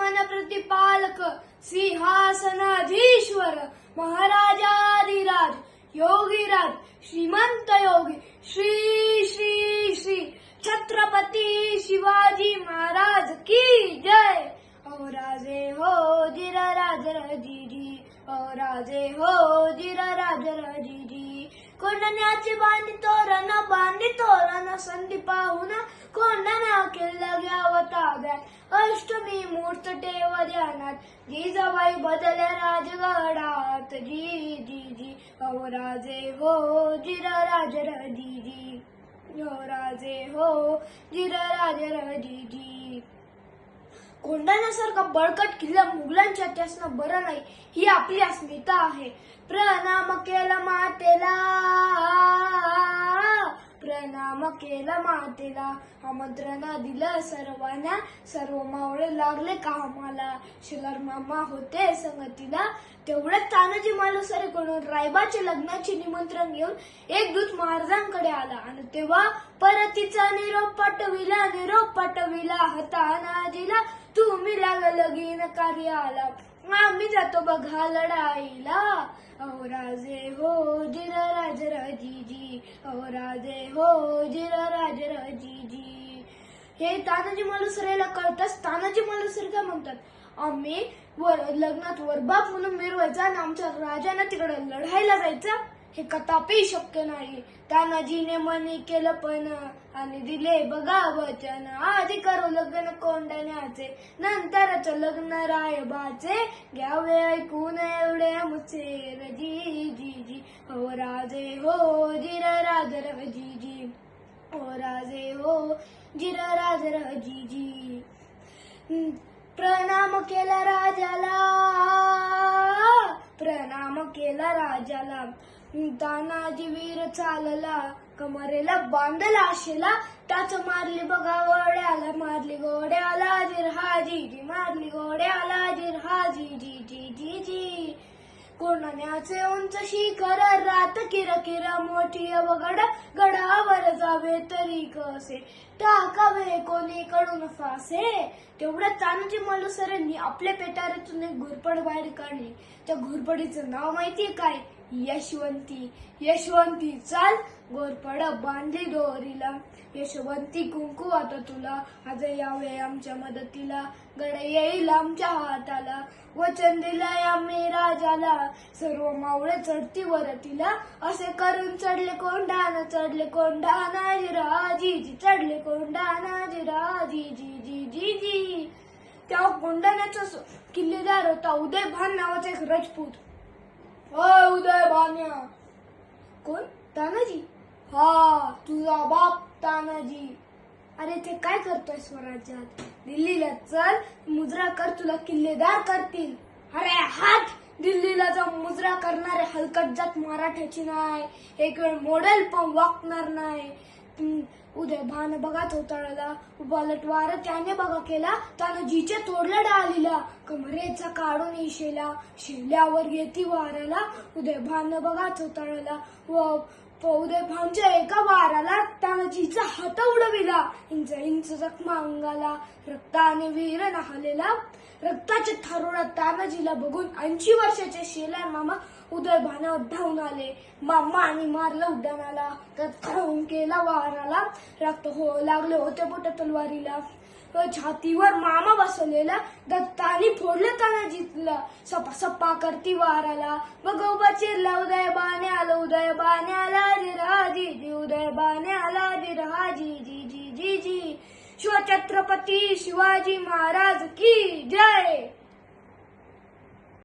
धर्मन प्रतिपालक सिंहासनाधीश्वर महाराजाधिराज योगीराज श्रीमंत योगी श्री श्री श्री छत्रपती शिवाजी महाराज की जय। ओ राजे हो जिरा राजराजी, ओ राजे हो जिरा राजराजी। कोंडण्याची बांधी तोरण संधी पाहून कोंडण्या किल्ला घ्याव ताब्यात अष्टमी मूर्त ठेव ध्यानात जिजाबाई बदल्या राजगडात जी जी जी। ओ राजे हो जिरा राजराजी, ओ राजे हो जिरा राजराजी। कोंढाण्यासारखा बळकट किल्ला मुघलांच्या इतिहासानं बरं नाही ही आपली अस्मिता आहे। प्रणाम केला मातेला, प्रणाम केला मातेला, आमंत्रण दिलं सर्वांना, सर्व मावळे लागले कामाला, शिलार मामा होते संगतीला। तेवढ्यात तानाजी मालुसरे कडून रायबाच्या लग्नाचे निमंत्रण घेऊन एक दूत महाराजांकडे आला आणि तेव्हा परतीचा निरोप पाठविला तानाजीला, तुम्ही लगीन कार्याला, आम्ही जातो बघा लढाईला। ओ राजे हो जिरा राजराजी, ओ राजे हो जिरा राजराजी। हे तानाजी मालुसरेला कळताच तानाजी मालुसरे काय म्हणतात, आम्ही लग्नात वरबाप म्हणून मिरवायचा आणि आमच्या राजाने तिकडे लढायला जायचं, हे कदापि शक्य नाही। तानाजीने मनी केलं पण आणि दिले बघा वचन, आधी करू लग्न कोंढाण्याचे नंतरच लग्न रायबाचे, घ्यावे ऐकून एवढे मुचे जी जी जी। ओ राजे हो जिरा राजराजी, ओ राजे हो जिरा राजराजी। प्रणाम केला राजाला, प्रणाम केला राजाला, तानाजी वीर चालला, कमरेला बांधला आशेला, टाच मारली बघा घोड्याला, मारली घोड्याला जिरहाजी जी, मारली घोड्याला जिरहाजी जी जी जी जी। कोंढाण्याचे उंच शिखर रात किरकिर मोठी अवघड, गडावर जावे तरी कसे, टाकावे कोणीकडून फासे। तेवढ्या तानाजी मालुसरेंनी आपल्या पेटाऱ्यातून एक घोरपड बाहेर काढली, त्या घोरपडीचं नाव माहितीये काय, यशवंती। यशवंती चाल घोरपड बांधली दोरीला, यशवंती कुंकू आता तुला, आज यावे आमच्या मदतीला, गड येईल आमच्या हाताला, वचन दिलंय आम्ही राजाला, सर्व मावळे चढती वरतीला, असे करून चढले कोंढाणा जिराजी जी, चढले कोंढाणा जिराजी जी जी जी जी। त्या कोंढाण्याचा किल्लेदार होता उदयभान नावाचा एक राजपूत। उदयभान्या कोण, तानाजी? हा तुझा बाप तानाजी। अरे ते काय करतोय स्वराज्यात, दिल्लीला चल मुजरा कर, तुला किल्लेदार करतील। अरे हात, दिल्लीला जाऊन मुजरा करणारे हलकट जात मराठ्याची नाही, एक वेळ मोडेल पण वाकणार नाही। उदयभान बघा थोताळला, उबालटवार त्याने बघा केला, तानाजीच्या तोडला डालीला, कमरेचा काढून इशेला, शिवल्यावर येती वाराला, उदयभान बघा थोताळला, उदयभानच्या एका वाराला तानाजीचा हात उडविला, इंच इंच जखमा अंगाला, रक्ताने वीर नाहलेला। रक्ताच्या थारोळ्यात तानाजीला बघून 80 वर्षाचे शेलार मामा उदयभानावर धावून आले, मामाने मारलं उड्डाणाला, त्यात खाऊन केला वाराला, रक्त हो लागले होते बोट तलवारीला, छातीवर मामा बसवलेला, दत्तानी फोडलं तानाजीला, सपा सपा करती वाराला, मग उभा चिरला उदयभाने आला, उदयभाने आला जिराजी जी, उदयभाने आला जिराजी जी जी जी जी। शिवछत्रपती शिवाजी महाराज की जय।